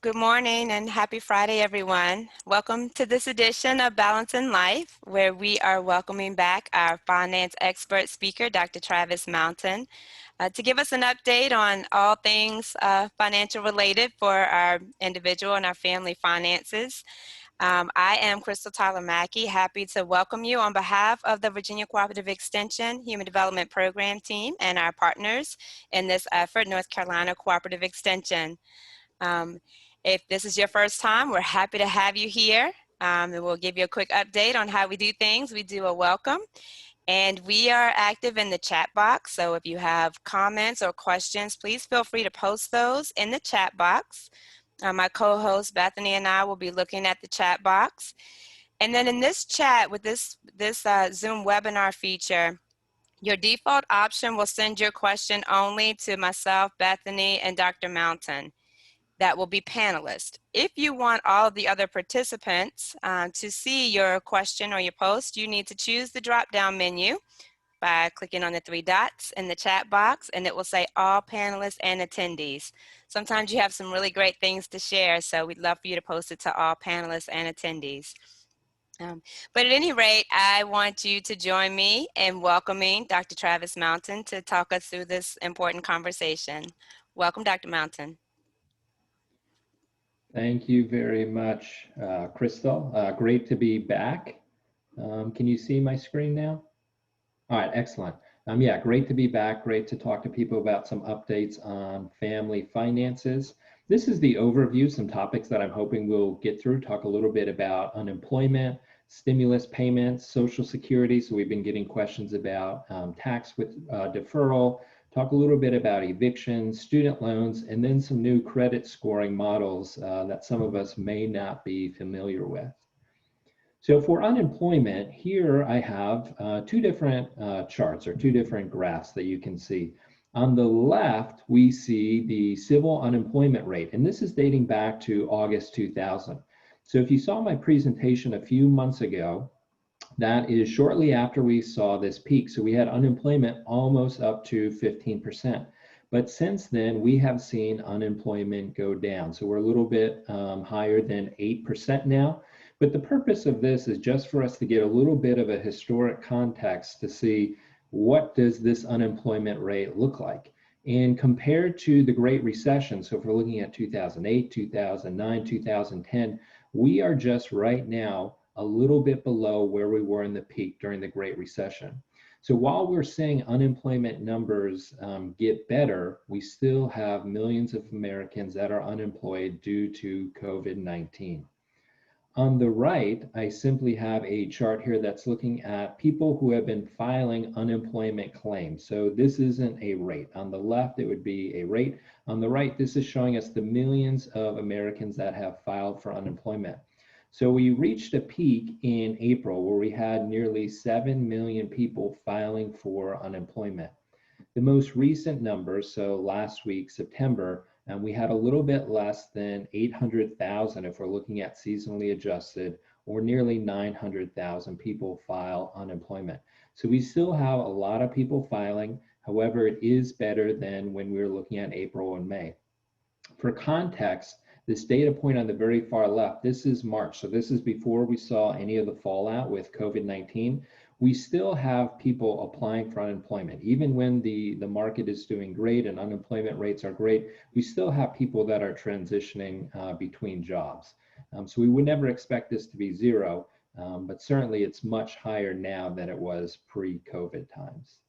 Good morning and happy Friday, everyone. Welcome to this edition of Balance in Life, where we are welcoming back our finance expert speaker, Dr. Travis Mountain, to give us an update on all things financial related for our individual and our family finances. I am Crystal Tyler Mackey, happy to welcome you on behalf of the Virginia Cooperative Extension Human Development Program team and our partners in this effort, North Carolina Cooperative Extension. Um, if this is your first time, we're happy to have you here. And we'll give you a quick update on how we do things. We do a welcome. And we are active in the chat box. So if you have comments or questions, please feel free to post those in the chat box. My co-host Bethany and I will be looking at the chat box. And then in this chat with this Zoom webinar feature, your default option will send your question only to myself, Bethany, and Dr. Mountain. That will be panelists. If you want all of the other participants to see your question or your post, you need to choose the drop-down menu by clicking on the three dots in the chat box, and it will say all panelists and attendees. Sometimes you have some really great things to share, so we'd love for you to post it to all panelists and attendees. But at any rate, I want you to join me in welcoming Dr. Travis Mountain to talk us through this important conversation. Welcome, Dr. Mountain. Thank you very much, Crystal. Great to be back. Can you see my screen now? All right, excellent. Yeah, great to be back. Great to talk to people about some updates on family finances. This is the overview, some topics that I'm hoping we'll get through, talk a little bit about unemployment, stimulus payments, Social Security. So we've been getting questions about tax with deferral, talk a little bit about evictions, student loans, and then some new credit scoring models that some of us may not be familiar with. So for unemployment, here I have two different charts or two different graphs that you can see. On the left, we see the civil unemployment rate, and this is dating back to August 2000. So if you saw my presentation a few months ago, that is shortly after we saw this peak. So we had unemployment almost up to 15%. But since then, we have seen unemployment go down. So we're a little bit higher than 8% now. But the purpose of this is just for us to get a little bit of a historic context to see what does this unemployment rate look like. And compared to the Great Recession, so if we're looking at 2008, 2009, 2010, we are just right now a little bit below where we were in the peak during the Great Recession. So while we're seeing unemployment numbers get better, we still have millions of Americans that are unemployed due to COVID-19. On the right, I simply have a chart here that's looking at people who have been filing unemployment claims. So this isn't a rate. On the left, it would be a rate. On the right, this is showing us the millions of Americans that have filed for unemployment. So we reached a peak in April where we had nearly 7 million people filing for unemployment. The most recent numbers, so last week, September, and we had a little bit less than 800,000 if we're looking at seasonally adjusted, or nearly 900,000 people file unemployment. So we still have a lot of people filing. However, it is better than when we were looking at April and May. For context, this data point on the very far left, this is March. So this is before we saw any of the fallout with COVID-19. We still have people applying for unemployment. Even when the market is doing great and unemployment rates are great, we still have people that are transitioning between jobs. So we would never expect this to be zero, but certainly it's much higher now than it was pre-COVID times.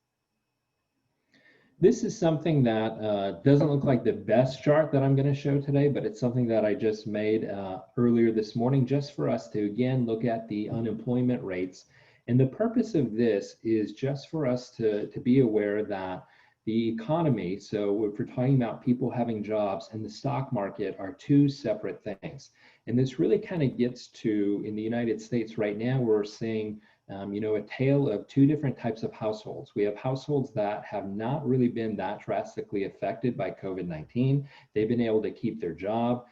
This is something that doesn't look like the best chart that I'm going to show today, but it's something that I just made earlier this morning just for us to, again, look at the unemployment rates. And the purpose of this is just for us to be aware that the economy, so if we're talking about people having jobs, and the stock market are two separate things. And this really kind of gets to, in the United States right now, we're seeing a tale of two different types of households. We have households that have not really been that drastically affected by COVID-19. They've been able to keep their job.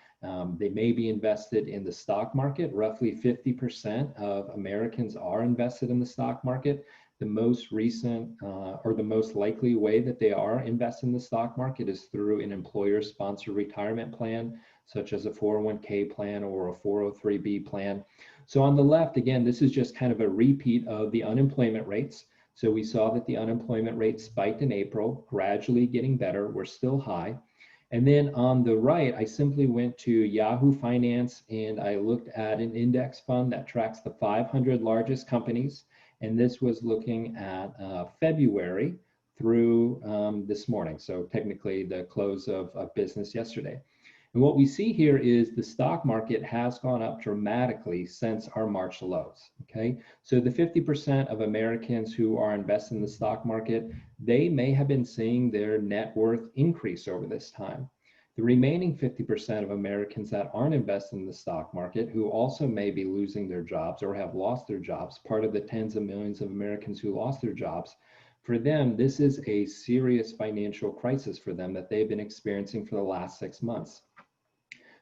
They may be invested in the stock market. Roughly 50% of Americans are invested in the stock market. the most recent or the most likely way that they are invested in the stock market is through an employer-sponsored retirement plan, such as a 401k plan or a 403b plan. So on the left, again, this is just kind of a repeat of the unemployment rates. So we saw that the unemployment rate spiked in April, gradually getting better. We're still high. And then on the right, I simply went to Yahoo Finance and I looked at an index fund that tracks the 500 largest companies. And this was looking at February through this morning. So technically the close of business yesterday. And what we see here is the stock market has gone up dramatically since our March lows, okay? So the 50% of Americans who are invested in the stock market, they may have been seeing their net worth increase over this time. The remaining 50% of Americans that aren't invested in the stock market, who also may be losing their jobs or have lost their jobs, part of the tens of millions of Americans who lost their jobs, for them, this is a serious financial crisis for them that they've been experiencing for the last 6 months.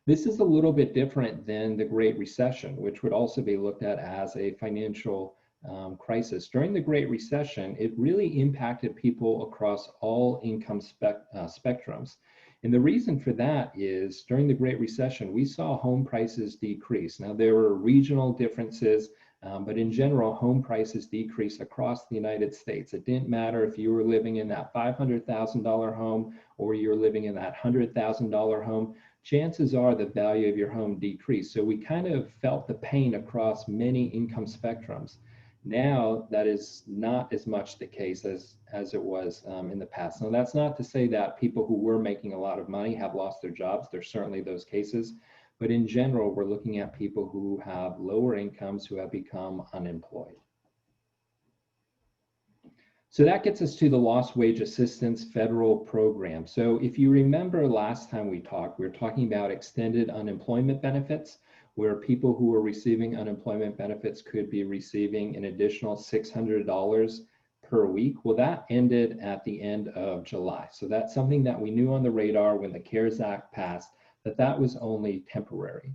This is a little bit different than the Great Recession, which would also be looked at as a financial crisis. During the Great Recession, it really impacted people across all income spectrums. And the reason for that is during the Great Recession, we saw home prices decrease. Now, there were regional differences, but in general, home prices decreased across the United States. It didn't matter if you were living in that $500,000 home or you're living in that $100,000 home. Chances are the value of your home decreased. So we kind of felt the pain across many income spectrums. Now that is not as much the case as it was in the past. Now that's not to say that people who were making a lot of money have lost their jobs. There's certainly those cases. But in general, we're looking at people who have lower incomes who have become unemployed. So that gets us to the Lost Wage Assistance federal program. So if you remember last time we talked, we were talking about extended unemployment benefits, where people who are receiving unemployment benefits could be receiving an additional $600 per week. Well, that ended at the end of July. So that's something that we knew on the radar when the CARES Act passed, that was only temporary.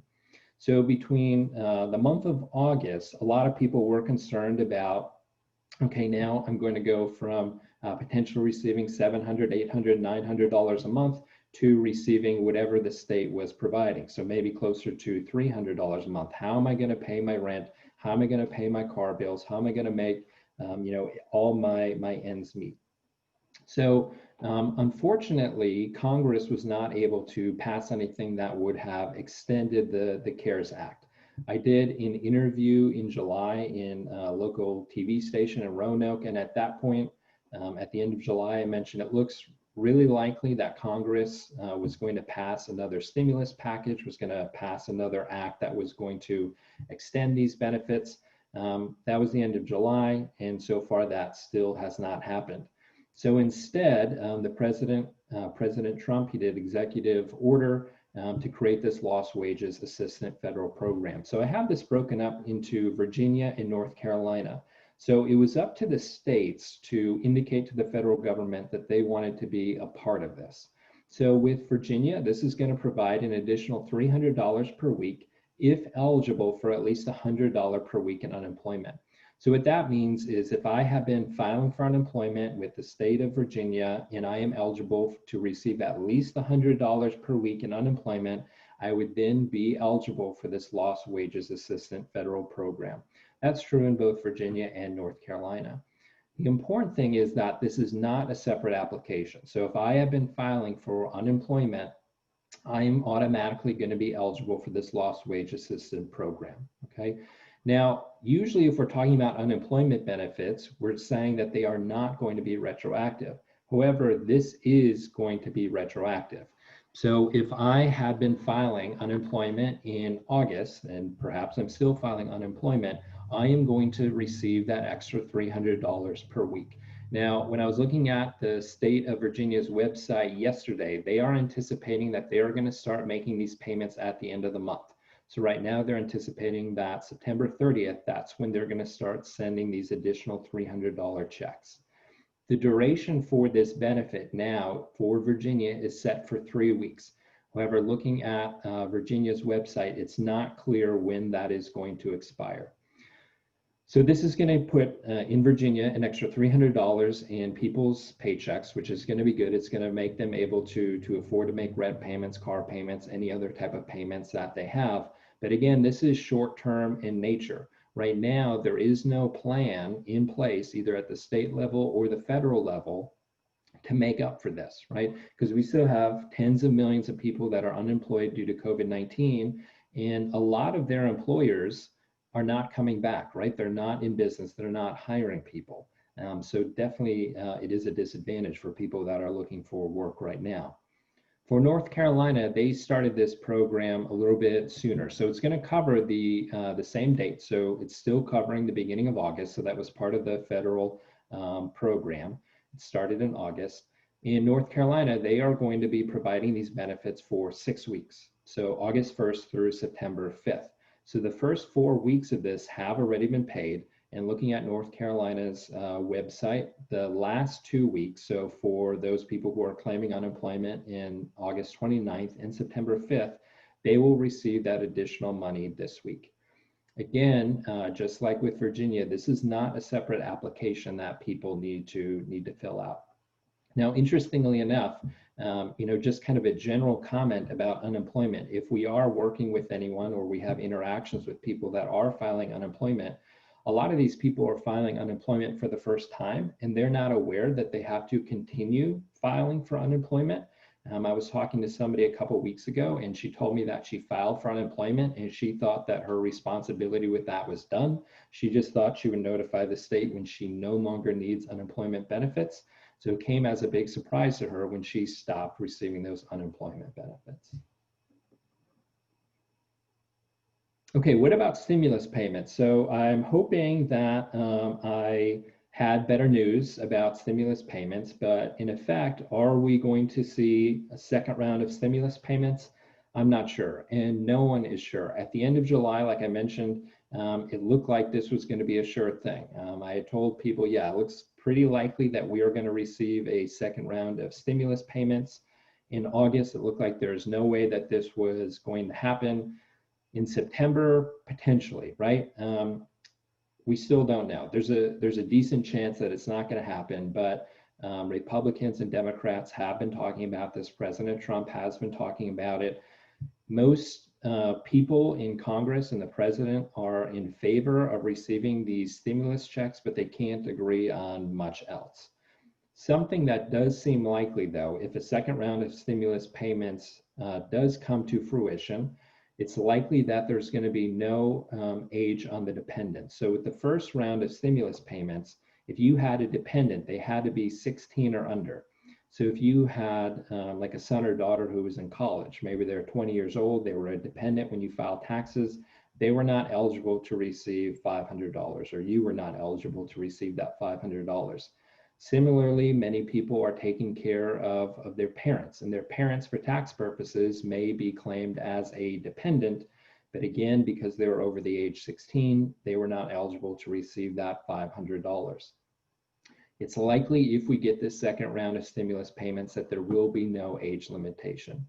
So between the month of August, a lot of people were concerned about, okay, now I'm going to go from potentially receiving $700, $800, $900 a month to receiving whatever the state was providing. So maybe closer to $300 a month. How am I going to pay my rent? How am I going to pay my car bills? How am I going to make all my ends meet? So unfortunately, Congress was not able to pass anything that would have extended the CARES Act. I did an interview in July in a local TV station in Roanoke, and at that point, at the end of July, I mentioned it looks really likely that Congress was going to pass another stimulus package, was going to pass another act that was going to extend these benefits. That was the end of July, and so far that still has not happened. So instead, President Trump, he did executive order to create this Lost Wages Assistance federal program. So I have this broken up into Virginia and North Carolina. So it was up to the states to indicate to the federal government that they wanted to be a part of this. So with Virginia, this is going to provide an additional $300 per week if eligible for at least $100 per week in unemployment. So what that means is if I have been filing for unemployment with the state of Virginia and I am eligible to receive at least $100 per week in unemployment, I would then be eligible for this Lost Wages Assistance federal program. That's true in both Virginia and North Carolina. The important thing is that this is not a separate application. So if I have been filing for unemployment, I'm automatically going to be eligible for this Lost Wage Assistance program, okay? Now, usually if we're talking about unemployment benefits, we're saying that they are not going to be retroactive. However, this is going to be retroactive. So if I have been filing unemployment in August, and perhaps I'm still filing unemployment, I am going to receive that extra $300 per week. Now, when I was looking at the state of Virginia's website yesterday, they are anticipating that they are going to start making these payments at the end of the month. So right now they're anticipating that September 30th, that's when they're going to start sending these additional $300 checks. The duration for this benefit now for Virginia is set for 3 weeks. However, looking at Virginia's website, it's not clear when that is going to expire. So this is going to put in Virginia an extra $300 in people's paychecks, which is going to be good. It's going to make them able to afford to make rent payments, car payments, any other type of payments that they have. But again, this is short-term in nature. Right now, there is no plan in place, either at the state level or the federal level, to make up for this, right? Because we still have tens of millions of people that are unemployed due to COVID-19, and a lot of their employers are not coming back, right? They're not in business, they're not hiring people. So definitely it is a disadvantage for people that are looking for work right now. For North Carolina, they started this program a little bit sooner. So it's going to cover the same date. So it's still covering the beginning of August. So that was part of the federal program. It started in August. In North Carolina, they are going to be providing these benefits for 6 weeks. So August 1st through September 5th. So the first 4 weeks of this have already been paid. And looking at North Carolina's website, the last 2 weeks, so for those people who are claiming unemployment in August 29th and September 5th, they will receive that additional money this week. Again, just like with Virginia, this is not a separate application that people need to fill out. Now, interestingly enough, just kind of a general comment about unemployment. If we are working with anyone or we have interactions with people that are filing unemployment, a lot of these people are filing unemployment for the first time, and they're not aware that they have to continue filing for unemployment. I was talking to somebody a couple of weeks ago, and she told me that she filed for unemployment and she thought that her responsibility with that was done. She just thought she would notify the state when she no longer needs unemployment benefits. So it came as a big surprise to her when she stopped receiving those unemployment benefits. Okay, what about stimulus payments? So I'm hoping that I had better news about stimulus payments, but in effect, are we going to see a second round of stimulus payments? I'm not sure, and no one is sure. At the end of July, like I mentioned, it looked like this was going to be a sure thing. I had told people, yeah, it looks pretty likely that we are going to receive a second round of stimulus payments. In August, it looked like there's no way that this was going to happen. In September, potentially, right? We still don't know. There's a decent chance that it's not going to happen, but Republicans and Democrats have been talking about this. President Trump has been talking about it. Most people in Congress and the president are in favor of receiving these stimulus checks, but they can't agree on much else. Something that does seem likely, though, if a second round of stimulus payments does come to fruition, it's likely that there's going to be no age on the dependent. So with the first round of stimulus payments, if you had a dependent, they had to be 16 or under. So if you had like a son or daughter who was in college, maybe they're 20 years old, they were a dependent when you filed taxes, they were not eligible to receive $500, or you were not eligible to receive that $500. Similarly, many people are taking care of their parents, and their parents for tax purposes may be claimed as a dependent, but again, because they were over the age 16, they were not eligible to receive that $500. It's likely if we get this second round of stimulus payments that there will be no age limitation.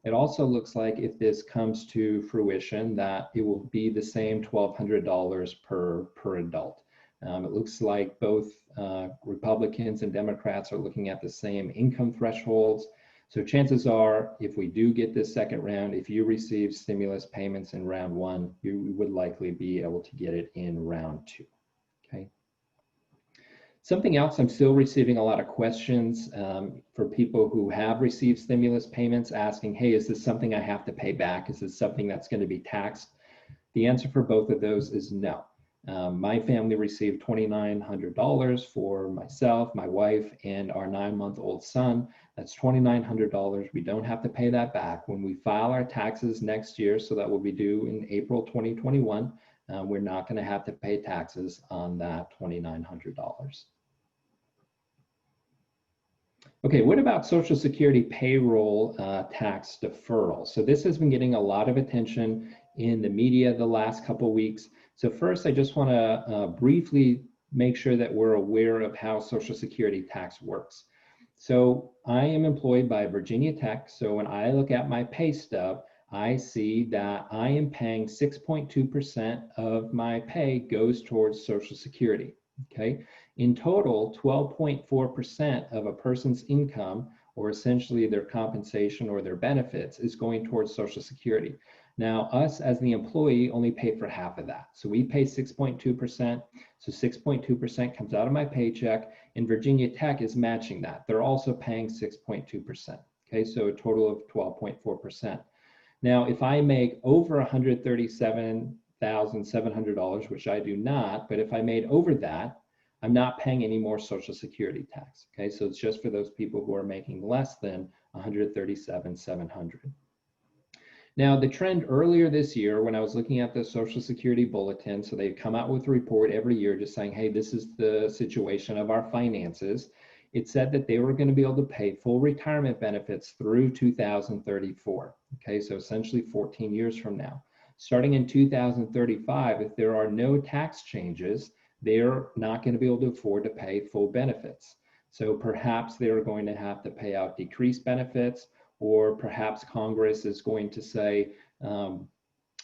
It also looks like if this comes to fruition that it will be the same $1,200 per adult. It looks like both Republicans and Democrats are looking at the same income thresholds. So chances are, if we do get this second round, if you receive stimulus payments in round one, you would likely be able to get it in round two, okay? Something else, I'm still receiving a lot of questions for people who have received stimulus payments asking, hey, is this something I have to pay back? Is this something that's going to be taxed? The answer for both of those is no. My family received $2,900 for myself, my wife, and our 9-month-old son. That's $2,900. We don't have to pay that back. When we file our taxes next year, so that will be due in April 2021, we're not going to have to pay taxes on that $2,900. Okay, what about Social Security payroll tax deferral? So this has been getting a lot of attention in the media the last couple of weeks. So first, I just want to briefly make sure that we're aware of how Social Security tax works. So I am employed by Virginia Tech. So when I look at my pay stub, I see that I am paying 6.2% of my pay goes towards Social Security. Okay. In total, 12.4% of a person's income, or essentially their compensation or their benefits, is going towards Social Security. Now, us as the employee only pay for half of that. So we pay 6.2%. So 6.2% comes out of my paycheck, and Virginia Tech is matching that. They're also paying 6.2%. Okay, so a total of 12.4%. Now, if I make over $137,700, which I do not, but if I made over that, I'm not paying any more Social Security tax. Okay, so it's just for those people who are making less than $137,700. Now, the trend earlier this year, when I was looking at the Social Security bulletin, so they come out with a report every year just saying, hey, this is the situation of our finances. It said that they were going to be able to pay full retirement benefits through 2034. Okay, so essentially 14 years from now. Starting in 2035, if there are no tax changes, they're not going to be able to afford to pay full benefits. So perhaps they're going to have to pay out decreased benefits, or perhaps Congress is going to say,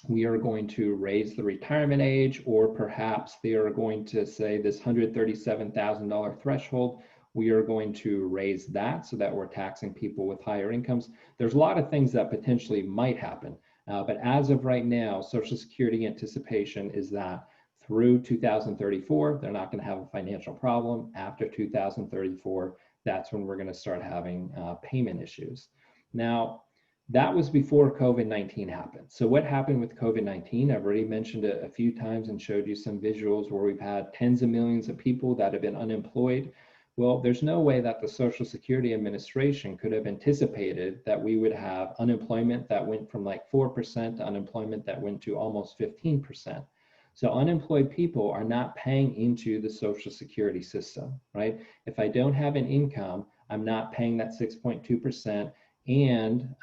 we are going to raise the retirement age, or perhaps they are going to say this $137,000 threshold, we are going to raise that so that we're taxing people with higher incomes. There's a lot of things that potentially might happen. But as of right now, Social Security anticipation is that through 2034, they're not going to have a financial problem. After 2034, that's when we're going to start having payment issues. Now, that was before COVID-19 happened. So what happened with COVID-19? I've already mentioned it a few times and showed you some visuals where we've had tens of millions of people that have been unemployed. Well, there's no way that the Social Security Administration could have anticipated that we would have unemployment that went from like 4% to unemployment that went to almost 15%. So unemployed people are not paying into the Social Security system, right? If I don't have an income, I'm not paying that 6.2%. And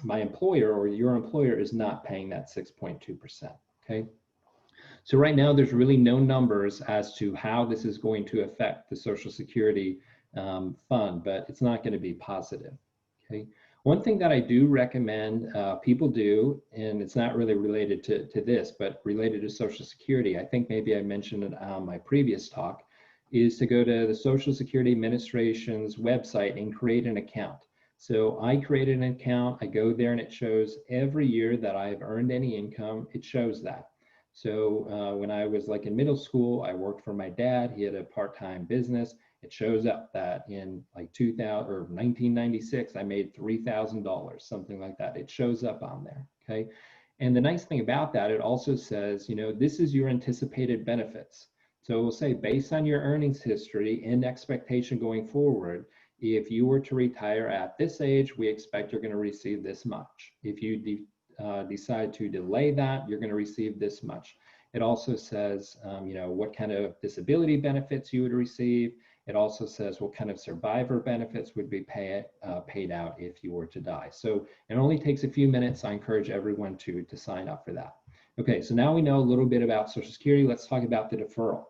my employer or your employer is not paying that 6.2%, okay? So right now there's really no numbers as to how this is going to affect the Social Security fund, but it's not going to be positive, okay? One thing that I do recommend people do, and it's not really related to this, but related to Social Security, I think maybe I mentioned it on my previous talk, is to go to the Social Security Administration's website and create an account. So I created an account, I go there and it shows every year that I've earned any income, it shows that. So when I was like in middle school, I worked for my dad, he had a part-time business. It shows up that in like 2000 or 1996, I made $3,000, something like that. It shows up on there, okay? And the nice thing about that, it also says, you know, this is your anticipated benefits. So it will say based on your earnings history and expectation going forward, if you were to retire at this age, we expect you're going to receive this much. If you decide to delay that, you're going to receive this much. It also says, you know, what kind of disability benefits you would receive. It also says what kind of survivor benefits would be paid out if you were to die. So it only takes a few minutes. I encourage everyone to sign up for that. Okay, so now we know a little bit about Social Security. Let's talk about the deferral.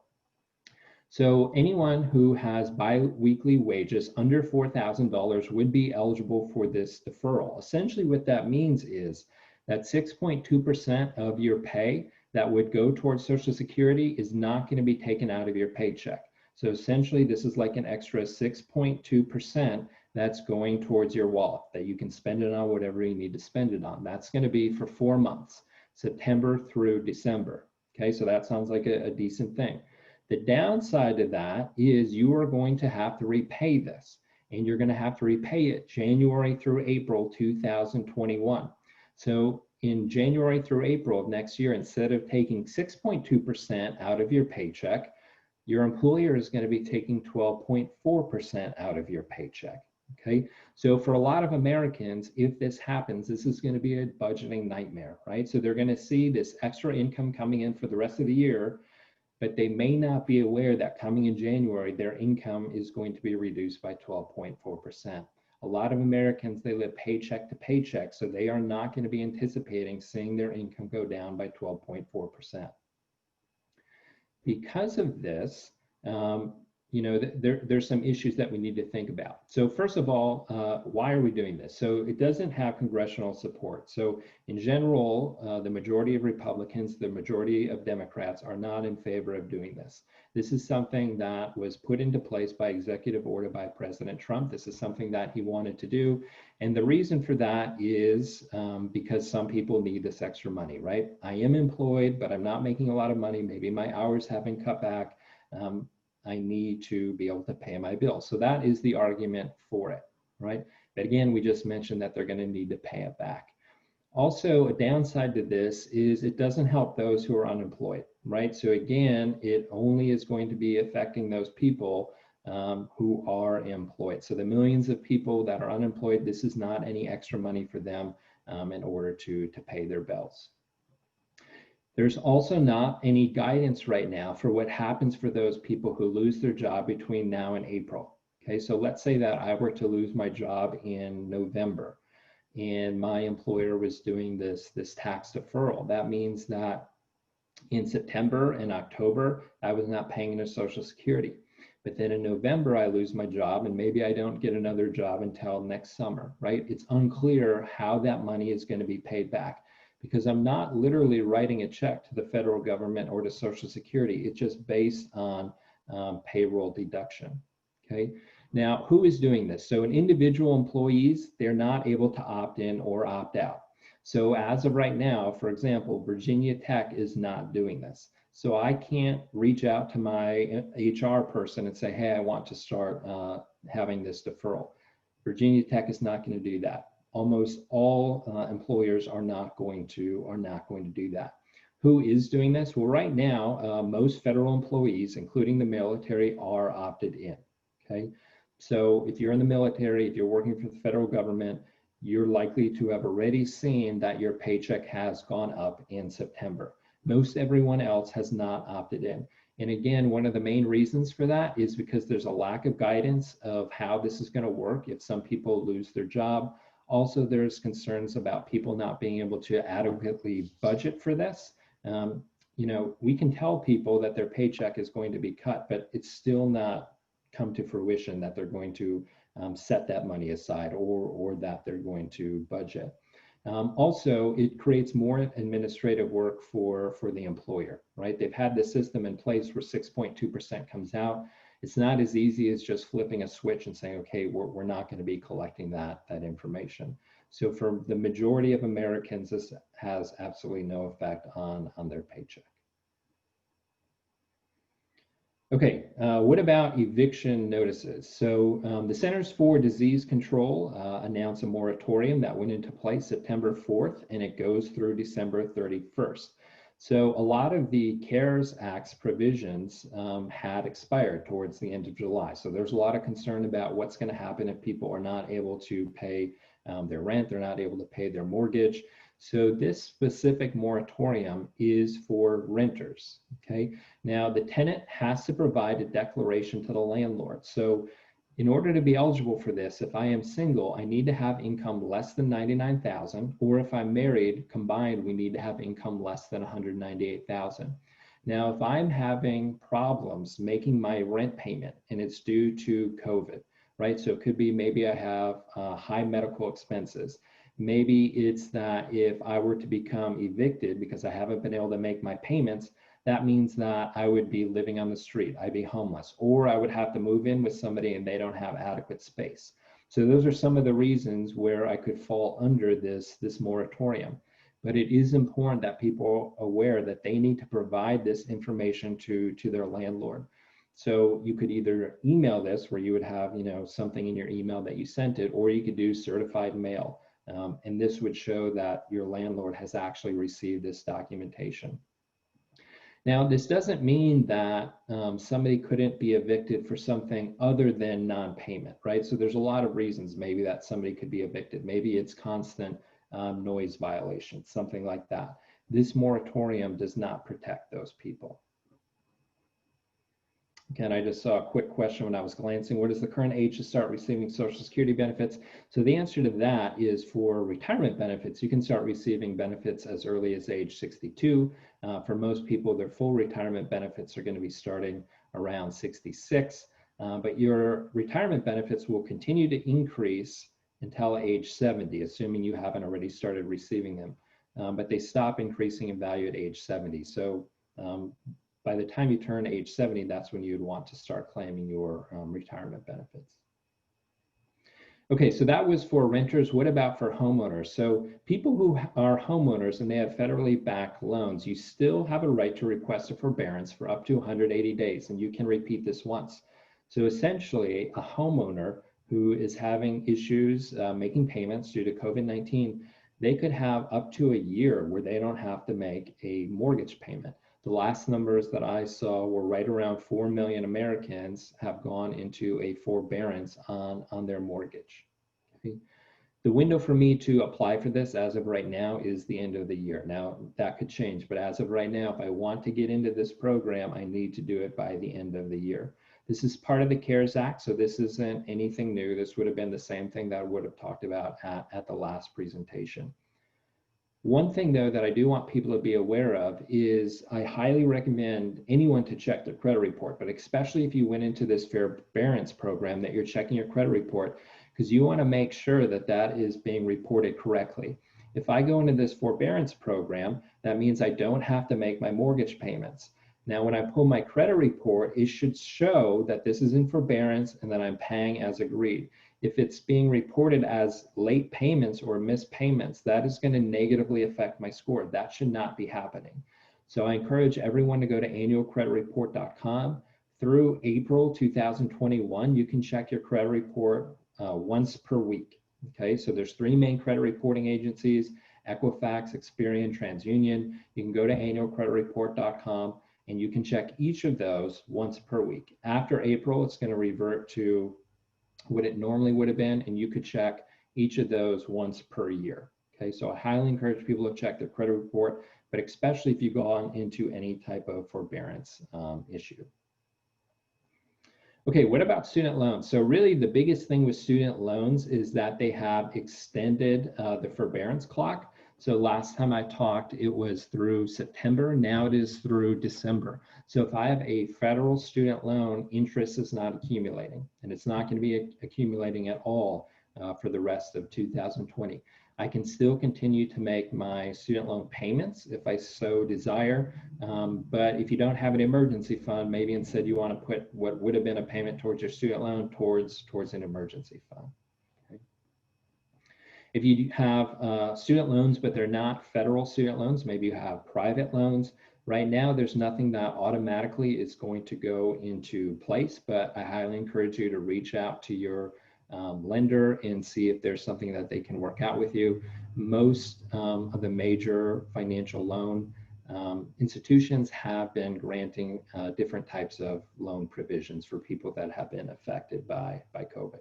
So anyone who has bi-weekly wages under $4,000 would be eligible for this deferral. Essentially what that means is that 6.2% of your pay that would go towards Social Security is not going to be taken out of your paycheck. So essentially this is like an extra 6.2% that's going towards your wallet that you can spend it on whatever you need to spend it on. That's going to be for 4 months, September through December. Okay, so that sounds like a decent thing. The downside of that is you are going to have to repay this, and you're going to have to repay it January through April 2021. So in January through April of next year, instead of taking 6.2% out of your paycheck, your employer is going to be taking 12.4% out of your paycheck. Okay, so for a lot of Americans, if this happens, this is going to be a budgeting nightmare, right? So they're going to see this extra income coming in for the rest of the year, but they may not be aware that coming in January, their income is going to be reduced by 12.4%. A lot of Americans, they live paycheck to paycheck, so they are not going to be anticipating seeing their income go down by 12.4%. Because of this, there's some issues that we need to think about. So first of all, why are we doing this? So it doesn't have congressional support. So in general, the majority of Republicans, the majority of Democrats are not in favor of doing this. This is something that was put into place by executive order by President Trump. This is something that he wanted to do. And the reason for that is because some people need this extra money, right? I am employed, but I'm not making a lot of money. Maybe my hours have been cut back. I need to be able to pay my bills. So that is the argument for it, right? But again, we just mentioned that they're going to need to pay it back. Also, a downside to this is it doesn't help those who are unemployed, right? So again, it only is going to be affecting those people who are employed. So the millions of people that are unemployed, this is not any extra money for them in order to pay their bills. There's also not any guidance right now for what happens for those people who lose their job between now and April. Okay, so let's say that I were to lose my job in November and my employer was doing this tax deferral. That means that in September and October, I was not paying into Social Security. But then in November, I lose my job and maybe I don't get another job until next summer, right? It's unclear how that money is going to be paid back, because I'm not literally writing a check to the federal government or to Social Security. It's just based on payroll deduction, okay? Now, who is doing this? So in individual employees, they're not able to opt in or opt out. So as of right now, for example, Virginia Tech is not doing this. So I can't reach out to my HR person and say, hey, I want to start having this deferral. Virginia Tech is not going to do that. Almost all employers are not going to do that. Who is doing this? Well, right now, most federal employees, including the military, are opted in. Okay, so if you're in the military, if you're working for the federal government, you're likely to have already seen that your paycheck has gone up in September. Most everyone else has not opted in. And again, one of the main reasons for that is because there's a lack of guidance of how this is going to work if some people lose their job. Also, there's concerns about people not being able to adequately budget for this. We can tell people that their paycheck is going to be cut, but it's still not come to fruition that they're going to set that money aside or that they're going to budget. Also, it creates more administrative work for the employer, right? They've had the system in place where 6.2% comes out. It's not as easy as just flipping a switch and saying, okay, we're not going to be collecting that information. So for the majority of Americans, this has absolutely no effect on their paycheck. Okay, what about eviction notices? So the Centers for Disease Control announced a moratorium that went into place September 4th, and it goes through December 31st. So a lot of the CARES Act's provisions had expired towards the end of July. So there's a lot of concern about what's going to happen if people are not able to pay their rent, they're not able to pay their mortgage. So this specific moratorium is for renters, okay? Now the tenant has to provide a declaration to the landlord. So in order to be eligible for this, if I am single, I need to have income less than $99,000, or if I'm married, combined, we need to have income less than $198,000. Now, if I'm having problems making my rent payment and it's due to COVID, right? So it could be maybe I have high medical expenses. Maybe it's that if I were to become evicted because I haven't been able to make my payments, that means that I would be living on the street, I'd be homeless, or I would have to move in with somebody and they don't have adequate space. So those are some of the reasons where I could fall under this moratorium. But it is important that people are aware that they need to provide this information to their landlord. So you could either email this where you would have something in your email that you sent it, or you could do certified mail. And this would show that your landlord has actually received this documentation. Now, this doesn't mean that somebody couldn't be evicted for something other than non-payment, right? So there's a lot of reasons maybe that somebody could be evicted. Maybe it's constant noise violations, something like that. This moratorium does not protect those people. Again, I just saw a quick question when I was glancing. What is the current age to start receiving Social Security benefits? So the answer to that is for retirement benefits, you can start receiving benefits as early as age 62. For most people, their full retirement benefits are going to be starting around 66. but your retirement benefits will continue to increase until age 70, assuming you haven't already started receiving them. But they stop increasing in value at age 70. So by the time you turn age 70, that's when you'd want to start claiming your retirement benefits. Okay, so that was for renters. What about for homeowners? So people who are homeowners and they have federally backed loans, you still have a right to request a forbearance for up to 180 days, and you can repeat this once. So essentially, a homeowner who is having issues making payments due to COVID-19, they could have up to a year where they don't have to make a mortgage payment. The last numbers that I saw were right around 4 million Americans have gone into a forbearance on their mortgage. Okay. The window for me to apply for this as of right now is the end of the year. Now that could change, but as of right now, if I want to get into this program, I need to do it by the end of the year. This is part of the CARES Act, so this isn't anything new. This would have been the same thing that I would have talked about at the last presentation. One thing, though, that I do want people to be aware of is I highly recommend anyone to check their credit report, but especially if you went into this forbearance program, that you're checking your credit report, because you want to make sure that that is being reported correctly. If I go into this forbearance program, that means I don't have to make my mortgage payments. Now, when I pull my credit report, it should show that this is in forbearance and that I'm paying as agreed. If it's being reported as late payments or missed payments, that is going to negatively affect my score. That should not be happening. So I encourage everyone to go to annualcreditreport.com. Through April 2021, you can check your credit report once per week. Okay, so there's 3 main credit reporting agencies: Equifax, Experian, TransUnion. You can go to annualcreditreport.com and you can check each of those once per week. After April, it's going to revert to what it normally would have been, and you could check each of those once per year. Okay, so I highly encourage people to check their credit report, but especially if you go on into any type of forbearance issue. Okay, what about student loans? So really the biggest thing with student loans is that they have extended the forbearance clock. So last time I talked, it was through September. Now it is through December. So if I have a federal student loan, interest is not accumulating, and it's not going to be accumulating at all for the rest of 2020. I can still continue to make my student loan payments if I so desire, but if you don't have an emergency fund, maybe instead you want to put what would have been a payment towards your student loan towards an emergency fund. If you have student loans, but they're not federal student loans, maybe you have private loans. Right now, there's nothing that automatically is going to go into place, but I highly encourage you to reach out to your lender and see if there's something that they can work out with you. Most of the major financial loan institutions have been granting different types of loan provisions for people that have been affected by COVID.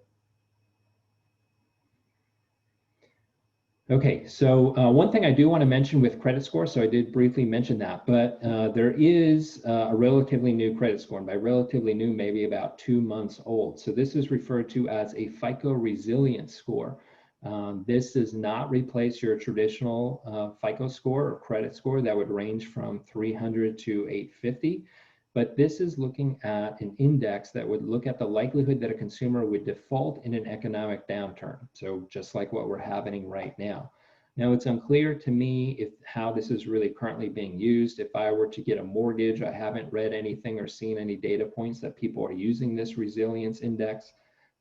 Okay, so one thing I do want to mention with credit score, so I did briefly mention that, but there is a relatively new credit score, and by relatively new, maybe about 2 months old. So this is referred to as a FICO resilience score. This does not replace your traditional FICO score or credit score that would range from 300 to 850. But this is looking at an index that would look at the likelihood that a consumer would default in an economic downturn. So just like what we're having right now. Now it's unclear to me how this is really currently being used. If I were to get a mortgage, I haven't read anything or seen any data points that people are using this resilience index.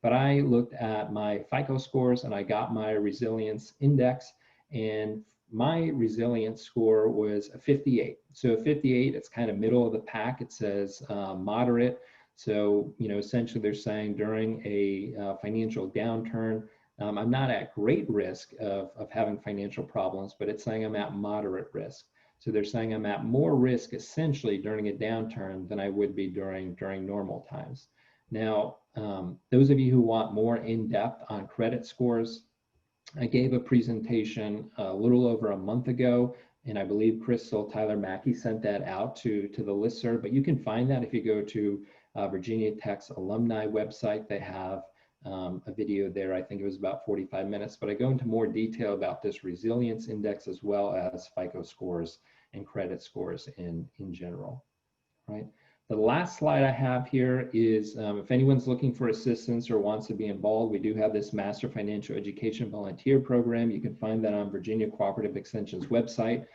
But I looked at my FICO scores and I got my resilience index, and my resilience score was a 58. So 58, it's kind of middle of the pack. It says moderate. So, essentially they're saying during a financial downturn, I'm not at great risk of having financial problems, but it's saying I'm at moderate risk. So they're saying I'm at more risk essentially during a downturn than I would be during normal times. Now, those of you who want more in-depth on credit scores, I gave a presentation a little over a month ago, and I believe Crystal Tyler Mackey sent that out to the listserv, but you can find that if you go to Virginia Tech's alumni website. They have a video there. I think it was about 45 minutes, but I go into more detail about this resilience index as well as FICO scores and credit scores in general, right? The last slide I have here is if anyone's looking for assistance or wants to be involved, we do have this Master Financial Education Volunteer Program. You can find that on Virginia Cooperative Extension's website.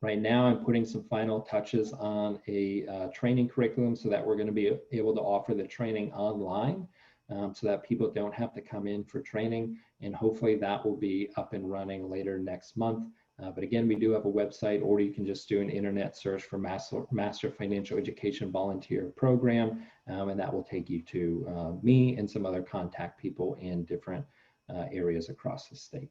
Right now, I'm putting some final touches on a training curriculum so that we're going to be able to offer the training online so that people don't have to come in for training. And hopefully that will be up and running later next month. But again, we do have a website, or you can just do an internet search for Master Financial Education Volunteer Program, and that will take you to me and some other contact people in different areas across the state.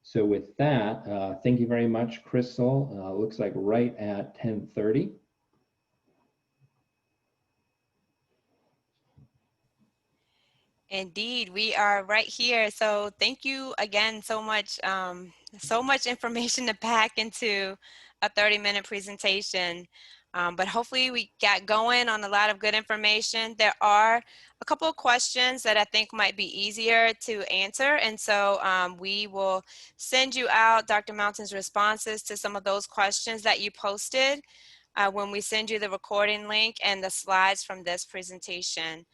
So with that, thank you very much, Crystal. Looks like right at 10:30. Indeed, we are right here. So thank you again so much information to pack into a 30-minute presentation. But hopefully we got going on a lot of good information. There are a couple of questions that I think might be easier to answer. And so we will send you out Dr. Mountain's responses to some of those questions that you posted when we send you the recording link and the slides from this presentation.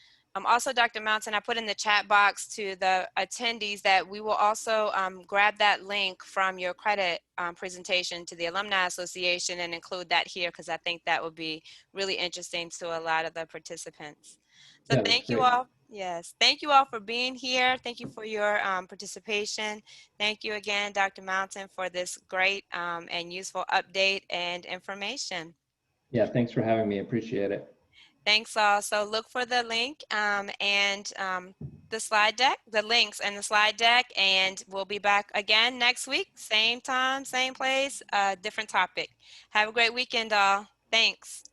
Also, Dr. Mountain, I put in the chat box to the attendees that we will also grab that link from your credit presentation to the Alumni Association and include that here because I think that would be really interesting to a lot of the participants. So Yeah, that's thank you great. all. Yes, thank you all for being here. Thank you for your participation. Thank you again, Dr. Mountain, for this great and useful update and information. Yeah, thanks for having me. Appreciate it. Thanks all. So look for the link and the slide deck, the links and the slide deck, and we'll be back again next week, same time, same place, different topic. Have a great weekend, all. Thanks.